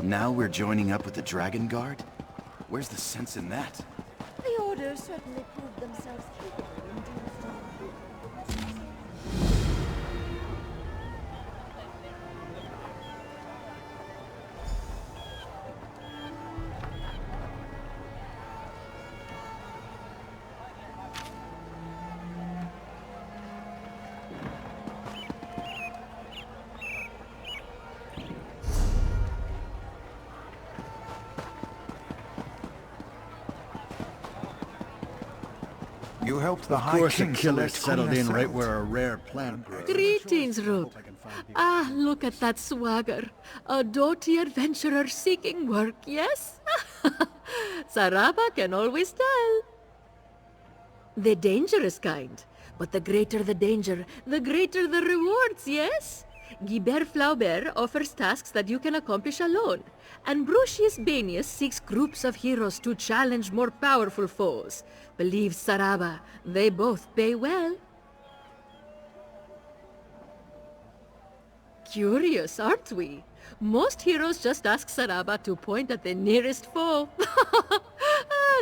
Now we're joining up with the Dragon Guard? Where's the sense in that? The Order certainly proved themselves capable in doing so. You helped the High Of course, a King killer select settled Queen in right herself. where a rare plant grows. Greetings, Rook. Ah, look at that swagger. A doughty adventurer seeking work, yes? Saraba can always tell. The dangerous kind. But the greater the danger, the greater the rewards, yes? Guibert Flaubert offers tasks that you can accomplish alone, and Brucius Banius seeks groups of heroes to challenge more powerful foes. Believe Saraba, they both pay well. Curious, aren't we? Most heroes just ask Saraba to point at the nearest foe.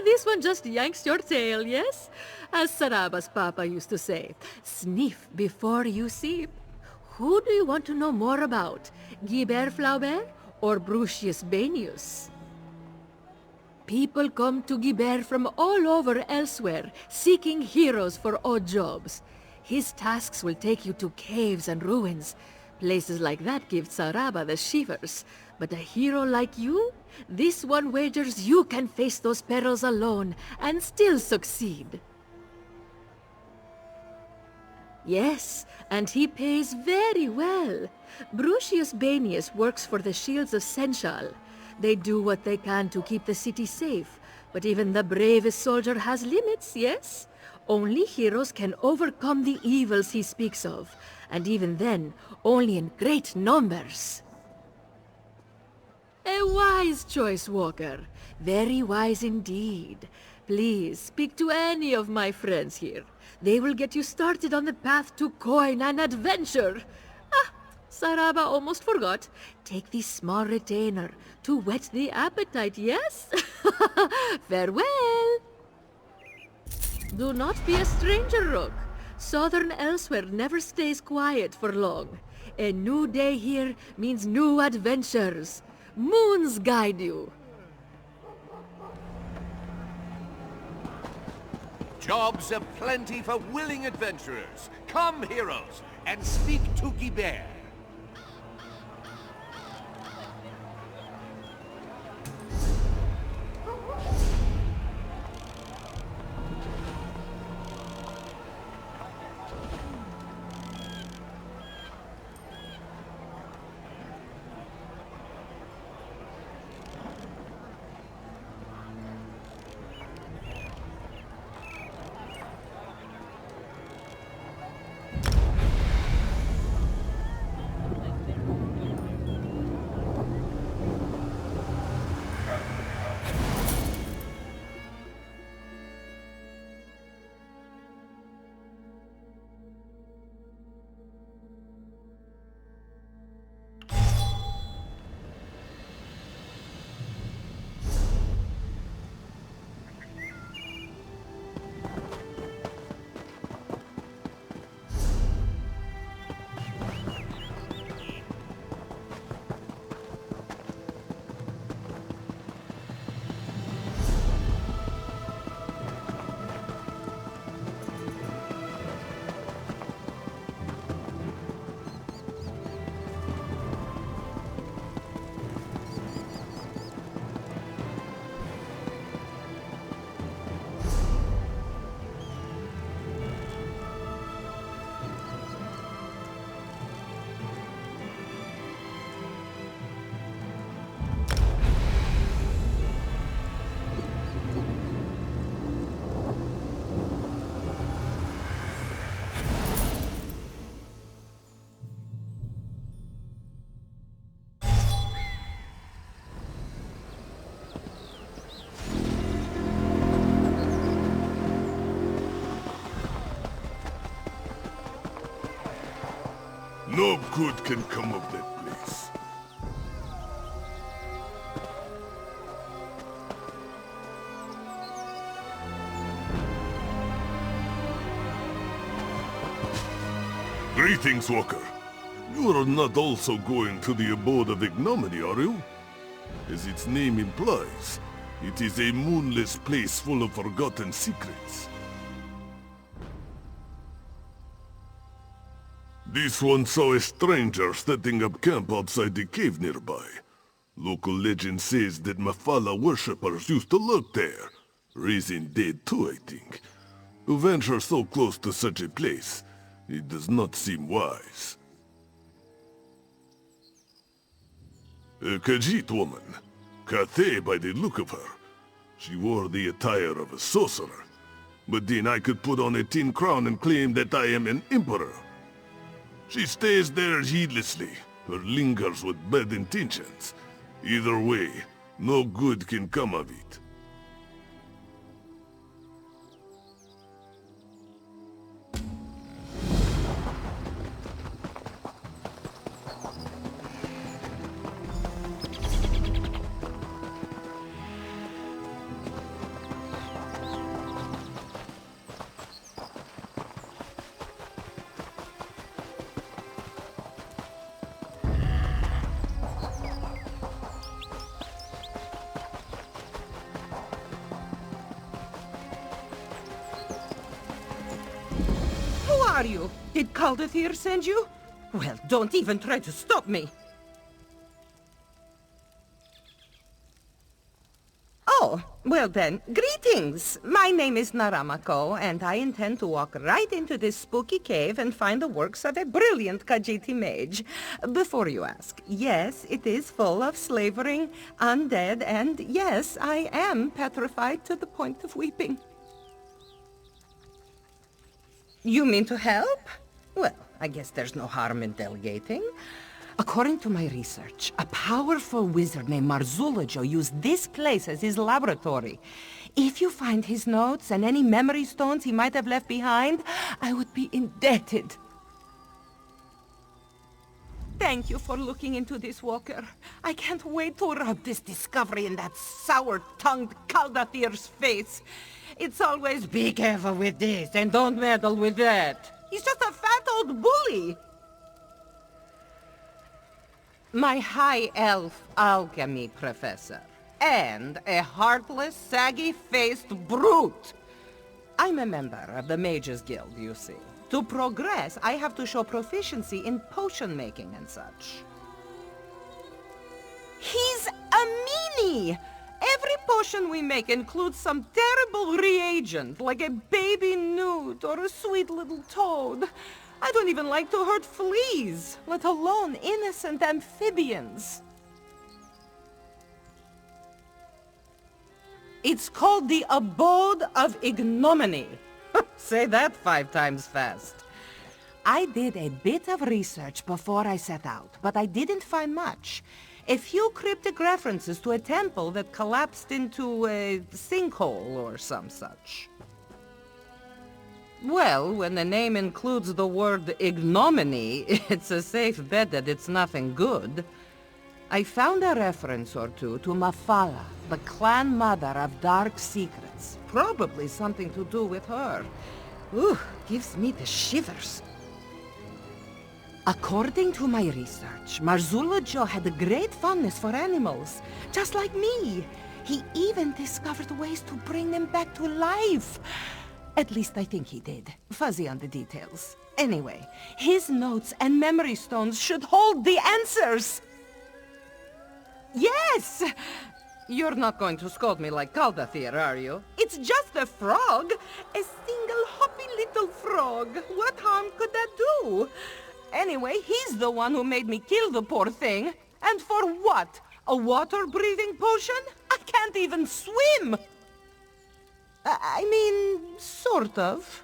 This one just yanks your tail, yes? As Saraba's papa used to say, sniff before you sip. Who do you want to know more about? Guibert Flaubert or Brucius Banius? People come to Guibert from all over Elsweyr, seeking heroes for odd jobs. His tasks will take you to caves and ruins. Places like that give Saraba the shivers. But a hero like you? This one wagers you can face those perils alone and still succeed. Yes, and he pays very well. Brucius Banius works for the Shields of Senchal. They do what they can to keep the city safe, but even the bravest soldier has limits, yes? Only heroes can overcome the evils he speaks of, and even then, only in great numbers. A wise choice, Walker. Very wise indeed. Please, speak to any of my friends here. They will get you started on the path to coin and adventure. Ah, Saraba almost forgot. Take this small retainer to whet the appetite, yes? Farewell! Do not be a stranger, Rook. Southern Elsweyr never stays quiet for long. A new day here means new adventures. Moons guide you. Jobs aplenty for willing adventurers. Come, heroes, and speak to Guibert. No good can come of that place. Greetings, Walker. You are not also going to the abode of ignominy, are you? As its name implies, it is a moonless place full of forgotten secrets. This one saw a stranger setting up camp outside the cave nearby. Local legend says that Mafala worshippers used to lurk there, raising dead too, I think. To venture so close to such a place, it does not seem wise. A Khajiit woman. Cathay by the look of her. She wore the attire of a sorcerer. But then I could put on a tin crown and claim that I am an emperor. She stays there heedlessly, or lingers with bad intentions. Either way, no good can come of it. Are you? Did Caldathir send you? Well, don't even try to stop me. Oh, well then, greetings! My name is Naramako, and I intend to walk right into this spooky cave and find the works of a brilliant Khajiiti mage. Before you ask, yes, it is full of slavering, undead, and yes, I am petrified to the point of weeping. You mean to help? Well, I guess there's no harm in delegating. According to my research, a powerful wizard named Marzulajo used this place as his laboratory. If you find his notes and any memory stones he might have left behind, I would be indebted. Thank you for looking into this, Walker. I can't wait to rub this discovery in that sour-tongued Caldathir's face. It's always, be careful with this and don't meddle with that. He's just a fat old bully. My high elf alchemy professor. And a heartless, saggy-faced brute. I'm a member of the Mages Guild, you see. To progress, I have to show proficiency in potion making and such. He's a meanie! Every potion we make includes some terrible reagent, like a baby newt or a sweet little toad. I don't even like to hurt fleas, let alone innocent amphibians. It's called the Abode of Ignominy. Say that 5 times fast. I did a bit of research before I set out, but I didn't find much. A few cryptic references to a temple that collapsed into a sinkhole or some such. Well, when the name includes the word ignominy, it's a safe bet that it's nothing good. I found a reference or two to Mafala, the clan mother of dark secrets. Probably something to do with her. Ooh, gives me the shivers. According to my research, Marzulajo had a great fondness for animals, just like me. He even discovered ways to bring them back to life. At least I think he did. Fuzzy on the details. Anyway, his notes and memory stones should hold the answers. Yes! You're not going to scold me like Caldathir, are you? It's just a frog. A single hoppy little frog. What harm could that do? Anyway, he's the one who made me kill the poor thing. And for what? A water-breathing potion? I can't even swim! I mean, sort of.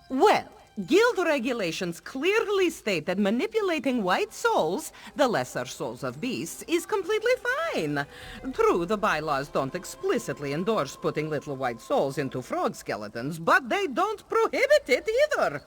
Well, guild regulations clearly state that manipulating white souls, the lesser souls of beasts, is completely fine. True, the bylaws don't explicitly endorse putting little white souls into frog skeletons, but they don't prohibit it either.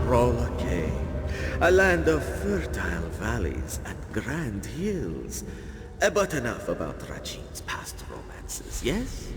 Rolake, a land of fertile valleys and grand hills. But enough about Rachin's past romances, yes?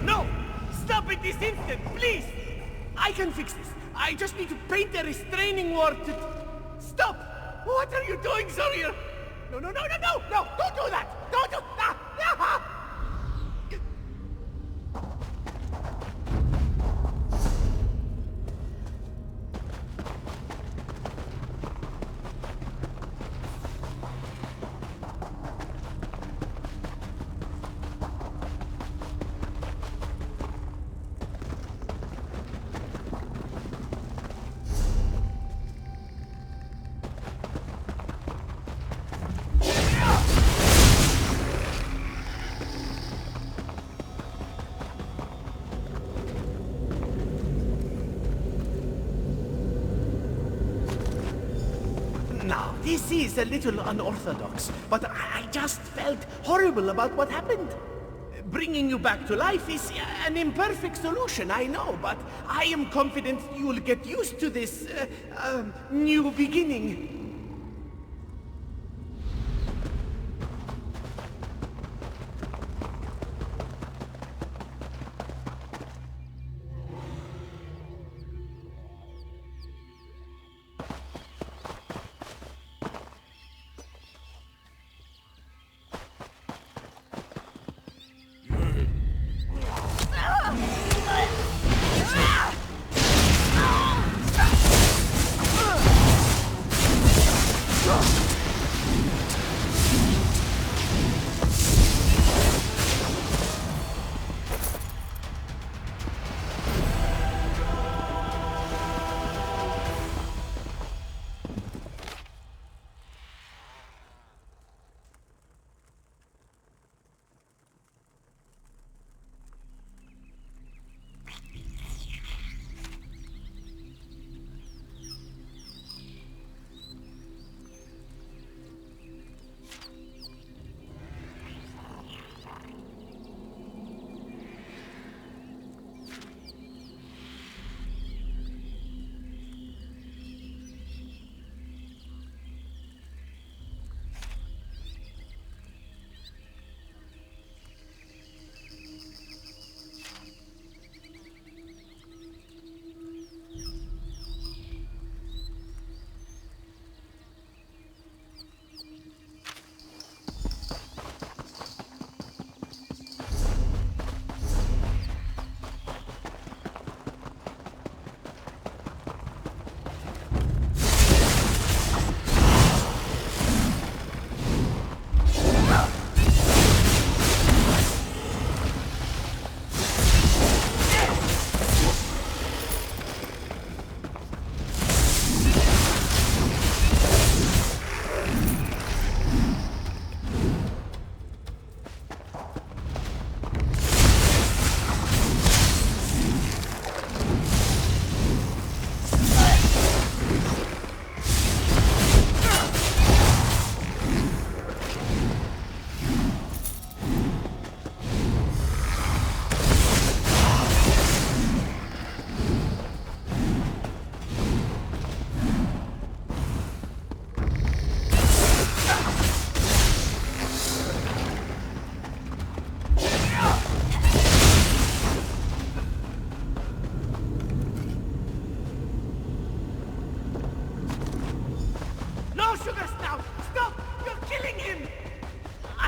No! Stop it this instant, please! I can fix this. I just need to paint a restraining word to... Stop! What are you doing, Zarir? No, no, no, no, no! No! Don't do that! Don't do... Ah! Ah! Now, this is a little unorthodox, but I just felt horrible about what happened. Bringing you back to life is an imperfect solution, I know, but I am confident you'll get used to this, new beginning.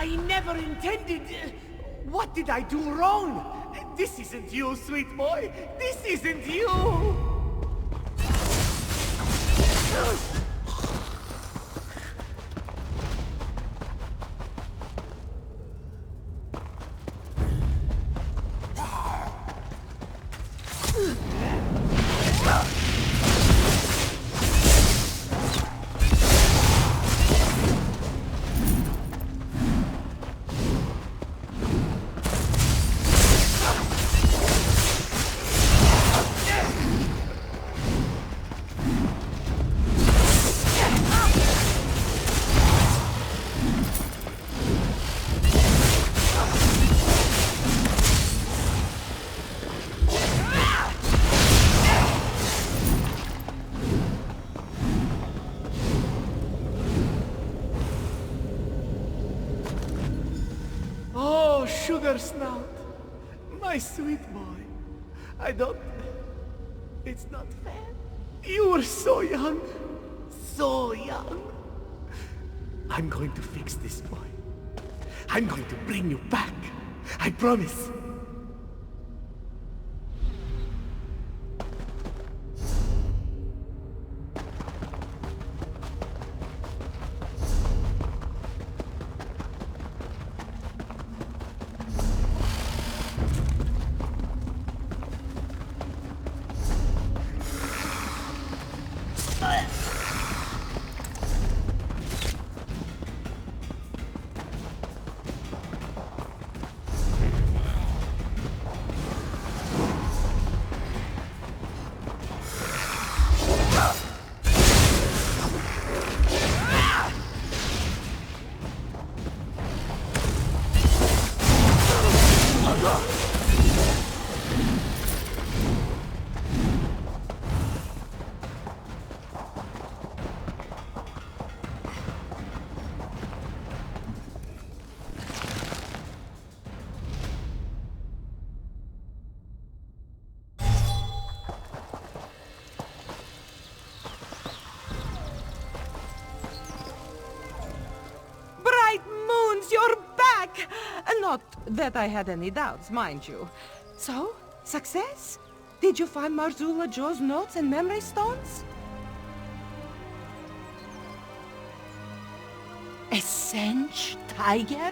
I never intended... What did I do wrong? This isn't you, sweet boy. This isn't you. Sugar Snout, my sweet boy. I don't... It's not fair. You were so young. So young. I'm going to fix this, boy. I'm going to bring you back. I promise. You're back! Not that I had any doubts, mind you. So, success? Did you find Marzula Joe's notes and memory stones? A Sench tiger?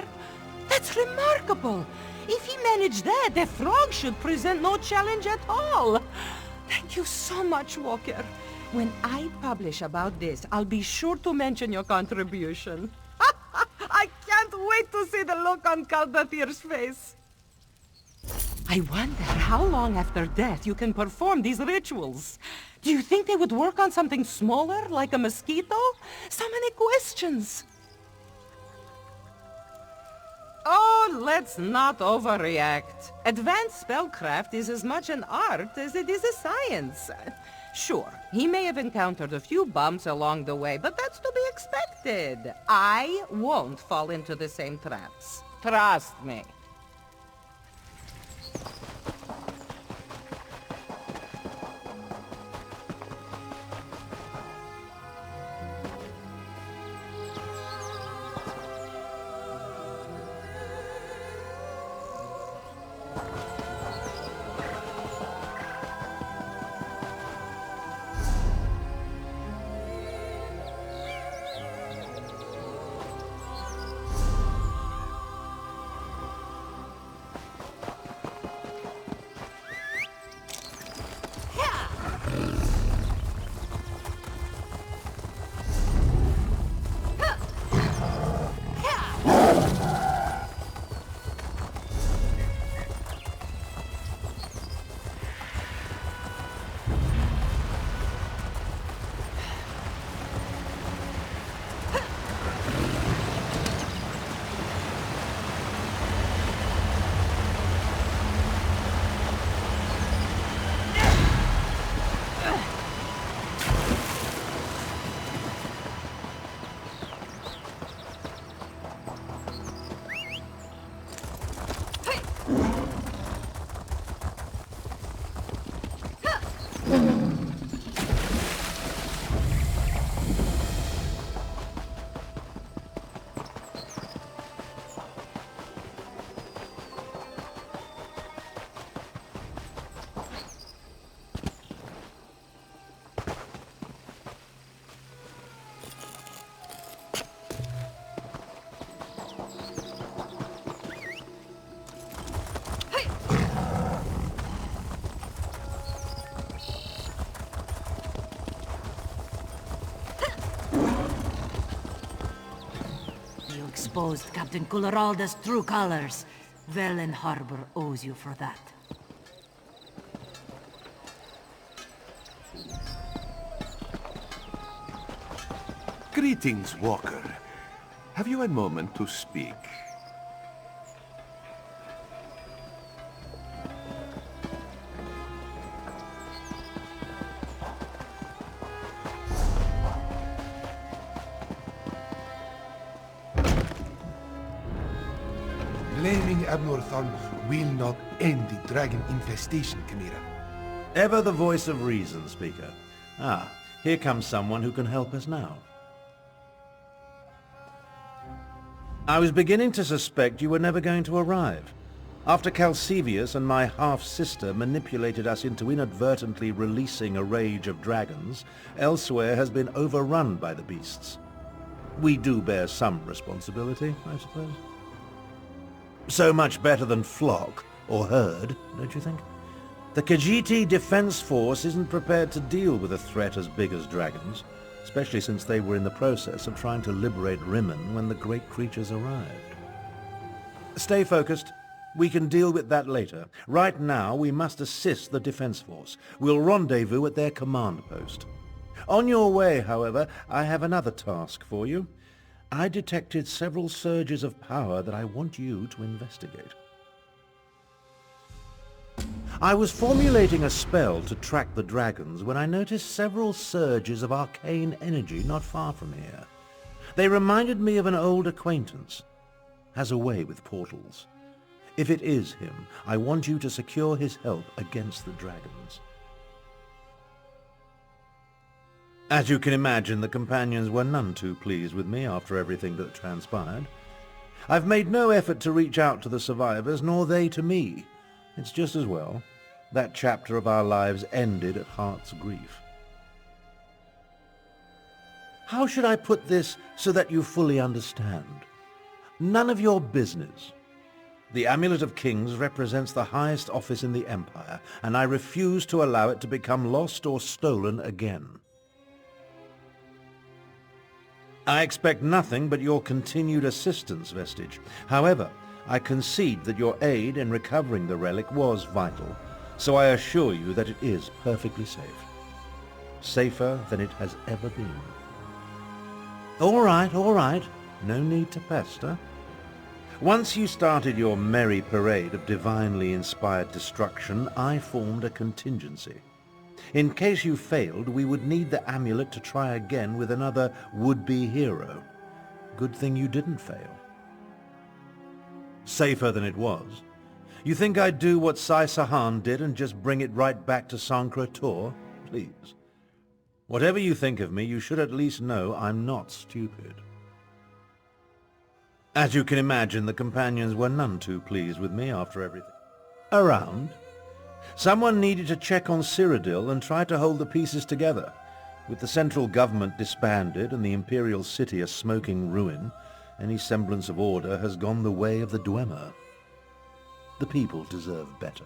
That's remarkable! If he managed that, the frog should present no challenge at all. Thank you so much, Walker. When I publish about this, I'll be sure to mention your contribution. I can't wait to see the look on Caldathir's face. I wonder how long after death you can perform these rituals. Do you think they would work on something smaller, like a mosquito? So many questions. Oh, let's not overreact. Advanced spellcraft is as much an art as it is a science. Sure, he may have encountered a few bumps along the way, but that's to be expected. I won't fall into the same traps. Trust me. exposed Captain Culleralda's true colors. Velen Harbor owes you for that. Greetings, Walker. Have you a moment to speak? Blaming Abnorthon will not end the dragon infestation, Chimera. Ever the voice of reason, Speaker. Ah, here comes someone who can help us now. I was beginning to suspect you were never going to arrive. After Calcevius and my half-sister manipulated us into inadvertently releasing a rage of dragons, Elsweyr has been overrun by the beasts. We do bear some responsibility, I suppose. So much better than flock or herd, don't you think? The Khajiit Defense Force isn't prepared to deal with a threat as big as dragons, especially since they were in the process of trying to liberate Rimmen when the great creatures arrived. Stay focused. We can deal with that later. Right now, we must assist the Defense Force. We'll rendezvous at their command post. On your way, however, I have another task for you. I detected several surges of power that I want you to investigate. I was formulating a spell to track the dragons when I noticed several surges of arcane energy not far from here. They reminded me of an old acquaintance. Has a way with portals. If it is him, I want you to secure his help against the dragons. As you can imagine, the companions were none too pleased with me after everything that transpired. I've made no effort to reach out to the survivors, nor they to me. It's just as well. That chapter of our lives ended at heart's grief. How should I put this so that you fully understand? None of your business. The Amulet of Kings represents the highest office in the Empire, and I refuse to allow it to become lost or stolen again. I expect nothing but your continued assistance, Vestige. However, I concede that your aid in recovering the relic was vital, so I assure you that it is perfectly safe. Safer than it has ever been. All right. No need to pester. Once you started your merry parade of divinely inspired destruction, I formed a contingency. In case you failed, we would need the amulet to try again with another would-be hero. Good thing you didn't fail. Safer than it was. You think I'd do what Sai Sahan did and just bring it right back to Sankra Tor? Please. Whatever you think of me, you should at least know I'm not stupid. As you can imagine, the companions were none too pleased with me after everything. Around. Someone needed to check on Cyrodiil and try to hold the pieces together. With the central government disbanded and the imperial city a smoking ruin, any semblance of order has gone the way of the Dwemer. The people deserve better.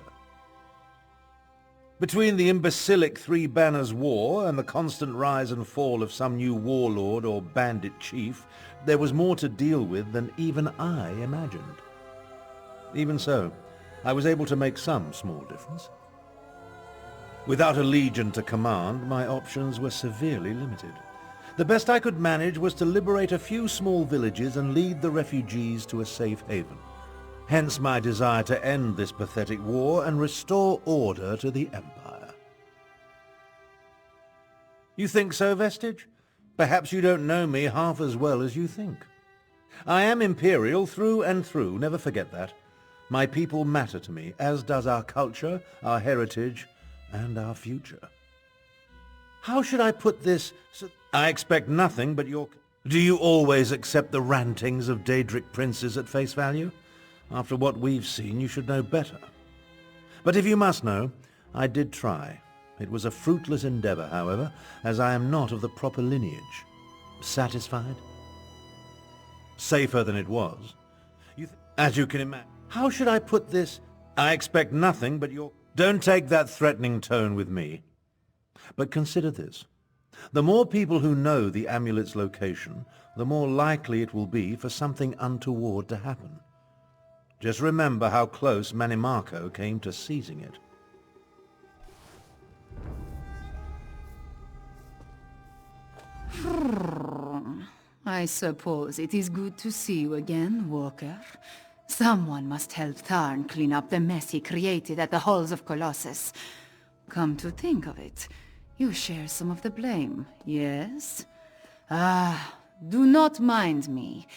Between the imbecilic Three Banners War and the constant rise and fall of some new warlord or bandit chief, there was more to deal with than even I imagined. Even so, I was able to make some small difference. Without a legion to command, my options were severely limited. The best I could manage was to liberate a few small villages and lead the refugees to a safe haven. Hence my desire to end this pathetic war and restore order to the Empire. You think so, Vestige? Perhaps you don't know me half as well as you think. I am Imperial through and through, never forget that. My people matter to me, as does our culture, our heritage, and our future. How should I put this so... I expect nothing but your... Do you always accept the rantings of Daedric princes at face value? After what we've seen, you should know better. But if you must know, I did try. It was a fruitless endeavor, however, as I am not of the proper lineage. Satisfied? Safer than it was. As you can imagine. How should I put this? I expect nothing but your... Don't take that threatening tone with me. But consider this. The more people who know the amulet's location, the more likely it will be for something untoward to happen. Just remember how close Manimarco came to seizing it. I suppose it is good to see you again, Walker. Someone must help Tharn clean up the mess he created at the Halls of Colossus. Come to think of it, you share some of the blame, yes? Do not mind me.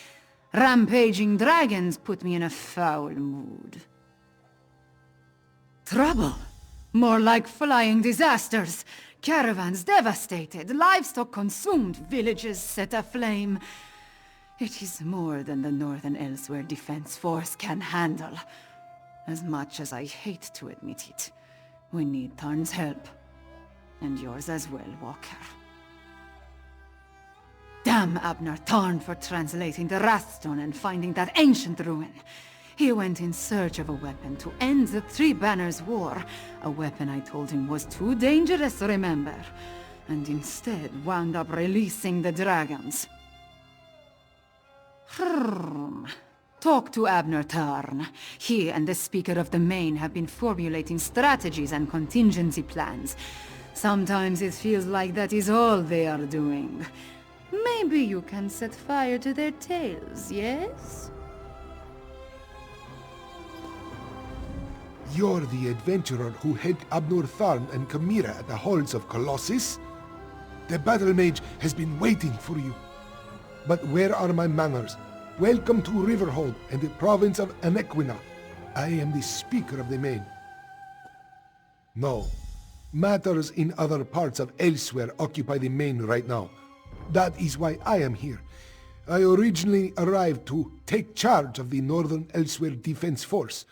Rampaging dragons put me in a foul mood. Trouble? More like flying disasters. Caravans devastated, livestock consumed, villages set aflame. It is more than the Northern Elsweyr Defense Force can handle. As much as I hate to admit it, we need Tharn's help. And yours as well, Walker. Damn Abner Tharn for translating the Wrathstone and finding that ancient ruin. He went in search of a weapon to end the Three Banners War, a weapon I told him was too dangerous, remember, and instead wound up releasing the dragons. Talk to Abner Tharn. He and the Speaker of the Main have been formulating strategies and contingency plans. Sometimes it feels like that is all they are doing. Maybe you can set fire to their tails, yes? You're the adventurer who helped Abner Tharn and Chimera at the halls of Colossus? The battle mage has been waiting for you. But where are my manners? Welcome to Riverhold and the province of Anequina. I am the Speaker of the Main. No. Matters in other parts of Elsweyr occupy the Main right now. That is why I am here. I originally arrived to take charge of the Northern Elsweyr Defense Force.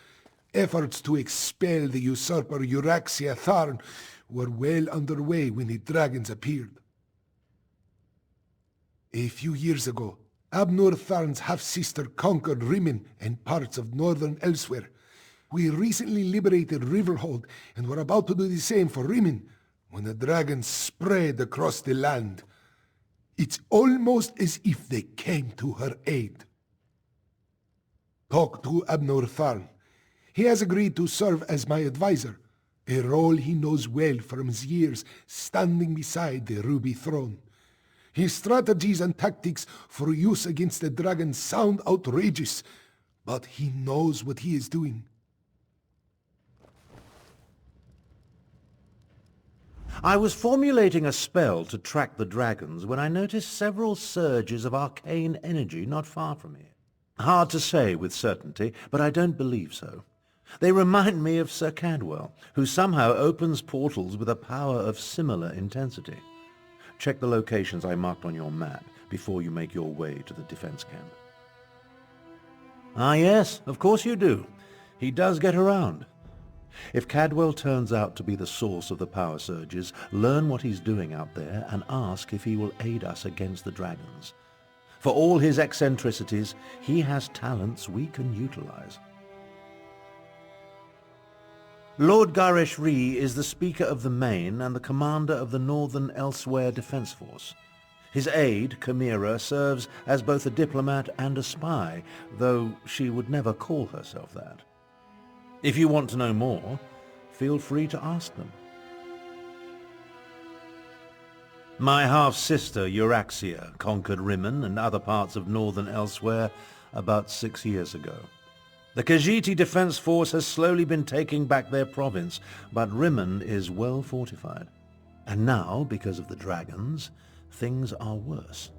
Efforts to expel the usurper Euraxia Tharn were well underway when the dragons appeared. A few years ago, Abner Tharn's half-sister conquered Rimmon and parts of Northern Elsweyr. We recently liberated Riverhold and were about to do the same for Rimmon when the dragons spread across the land. It's almost as if they came to her aid. Talk to Abner Tharn. He has agreed to serve as my advisor, a role he knows well from his years standing beside the Ruby Throne. His strategies and tactics for use against the dragons sound outrageous, but he knows what he is doing. I was formulating a spell to track the dragons when I noticed several surges of arcane energy not far from here. Hard to say with certainty, but I don't believe so. They remind me of Sir Cadwell, who somehow opens portals with a power of similar intensity. Check the locations I marked on your map before you make your way to the defense camp. Ah yes, of course you do. He does get around. If Cadwell turns out to be the source of the power surges, learn what he's doing out there and ask if he will aid us against the dragons. For all his eccentricities, he has talents we can utilize. Lord Garesh Ree is the Speaker of the Main and the commander of the Northern Elsweyr Defense Force. His aide, Chimera, serves as both a diplomat and a spy, though she would never call herself that. If you want to know more, feel free to ask them. My half-sister, Euraxia, conquered Rimmon and other parts of Northern Elsweyr about 6 years ago. The Khajiiti Defense Force has slowly been taking back their province, but Rimmon is well fortified. And now, because of the dragons, things are worse.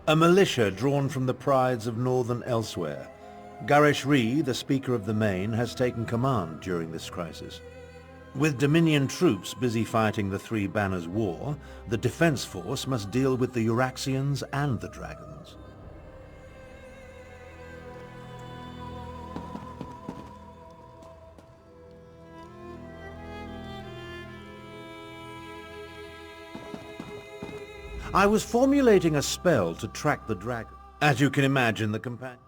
A militia drawn from the prides of Northern Elsweyr. Garesh Ree, the Speaker of the Main, has taken command during this crisis. With Dominion troops busy fighting the Three Banners War, the Defense Force must deal with the Euraxians and the dragons. I was formulating a spell to track the dragon. As you can imagine, the companion...